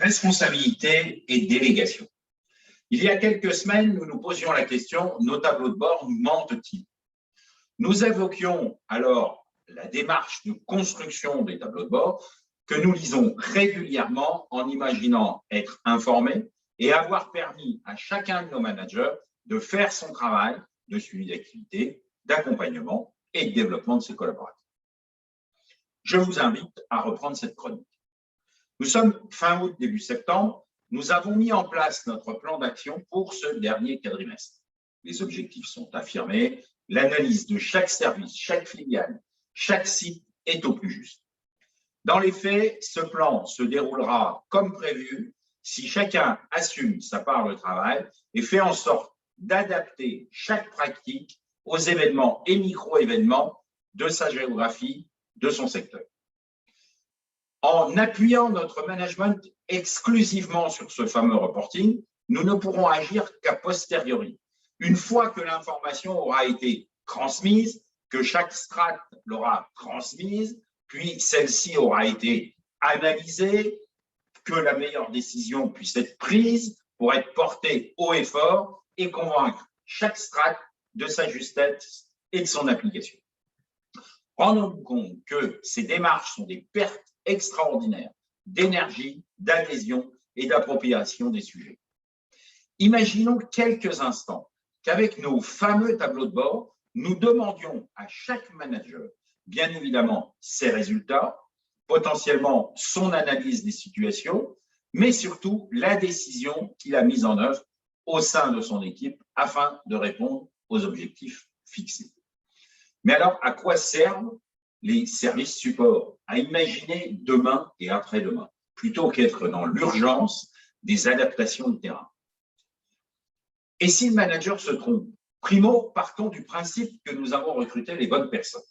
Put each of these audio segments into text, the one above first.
Responsabilité et délégation. Il y a quelques semaines, nous nous posions la question, nos tableaux de bord nous mentent-ils? Nous évoquions alors la démarche de construction des tableaux de bord que nous lisons régulièrement en imaginant être informés et avoir permis à chacun de nos managers de faire son travail de suivi d'activité, d'accompagnement et de développement de ses collaborateurs. Je vous invite à reprendre cette chronique. Nous sommes fin août, début septembre. Nous avons mis en place notre plan d'action pour ce dernier quadrimestre. Les objectifs sont affirmés. L'analyse de chaque service, chaque filiale, chaque site est au plus juste. Dans les faits, ce plan se déroulera comme prévu si chacun assume sa part de travail et fait en sorte d'adapter chaque pratique aux événements et micro-événements de sa géographie, de son secteur. En appuyant notre management exclusivement sur ce fameux reporting, nous ne pourrons agir qu'à posteriori. Une fois que l'information aura été transmise, que chaque strate l'aura transmise, puis celle-ci aura été analysée, que la meilleure décision puisse être prise pour être portée haut et fort et convaincre chaque strate de sa justesse et de son application. Rendons-nous compte que ces démarches sont des pertes extraordinaires d'énergie, d'adhésion et d'appropriation des sujets. Imaginons quelques instants qu'avec nos fameux tableaux de bord, nous demandions à chaque manager, bien évidemment, ses résultats, potentiellement son analyse des situations, mais surtout la décision qu'il a mise en œuvre au sein de son équipe afin de répondre aux objectifs fixés. Mais alors, à quoi servent les services support? À imaginer demain et après-demain, plutôt qu'être dans l'urgence des adaptations de terrain. Et si le manager se trompe? Primo, partons du principe que nous avons recruté les bonnes personnes.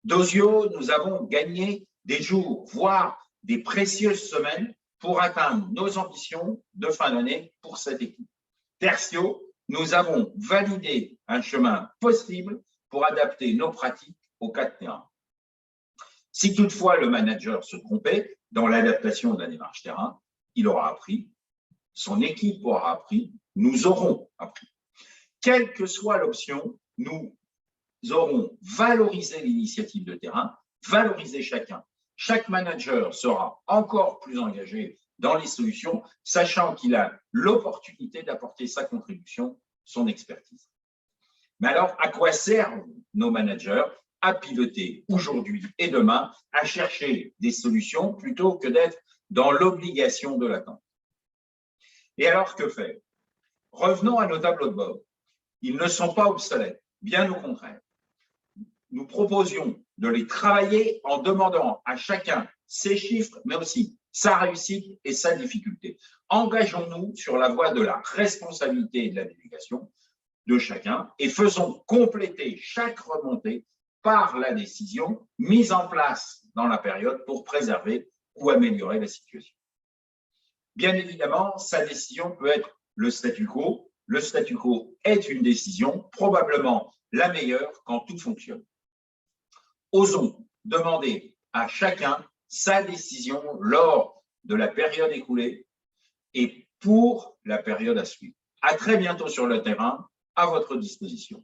D'Osio, nous avons gagné des jours, voire des précieuses semaines pour atteindre nos ambitions de fin d'année pour cette équipe. Tertio, nous avons validé un chemin possible pour adapter nos pratiques au cas de terrain. Si toutefois le manager se trompait dans l'adaptation de la démarche terrain, il aura appris, son équipe aura appris, nous aurons appris. Quelle que soit l'option, nous aurons valorisé l'initiative de terrain, valorisé chacun. Chaque manager sera encore plus engagé dans les solutions, sachant qu'il a l'opportunité d'apporter sa contribution, son expertise. Mais alors, à quoi servent nos managers à piloter aujourd'hui et demain, à chercher des solutions plutôt que d'être dans l'obligation de l'attente? Et alors, que faire? Revenons à nos tableaux de bord. Ils ne sont pas obsolètes, bien au contraire. Nous proposions de les travailler en demandant à chacun ses chiffres, mais aussi sa réussite et sa difficulté. Engageons-nous sur la voie de la responsabilité et de la délégation de chacun et faisons compléter chaque remontée par la décision mise en place dans la période pour préserver ou améliorer la situation. Bien évidemment, sa décision peut être le statu quo. Le statu quo est une décision, probablement la meilleure quand tout fonctionne. Osons demander à chacun sa décision lors de la période écoulée et pour la période à suivre. À très bientôt sur le terrain, à votre disposition.